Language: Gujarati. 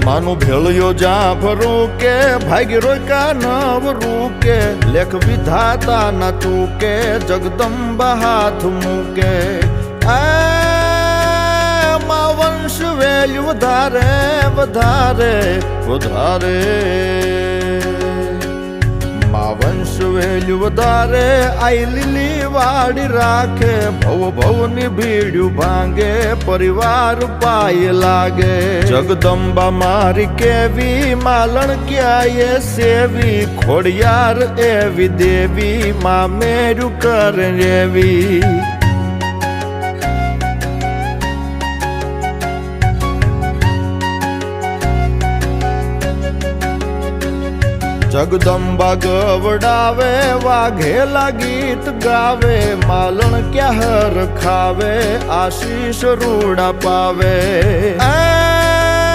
માનું ભેળ્યો જાફરું કે ભાગ્ય રોકા નવરું કે લેખ વિધાતા ના ચૂકે જગદંબા હાથ મૂકે માં વંશ વેલ્યુ વધારે વધારે વધારે માં વંશ વેલ્યુ વધારે આઈ લીલી વાડી રાખે ભવ ભવની ભીડ્યું ભાંગે પરિવાર પાય લાગે જગદંબા મારી કેવી માલણ ક્યાંય સેવી ખોડિયાર એવી દેવી માં મેરું કરે એવી જગદંબા ગવડાવે વાઘેલા ગીત ગાવે માલણ ક્યાં હર ખાવે આશીષ રૂડા પાવે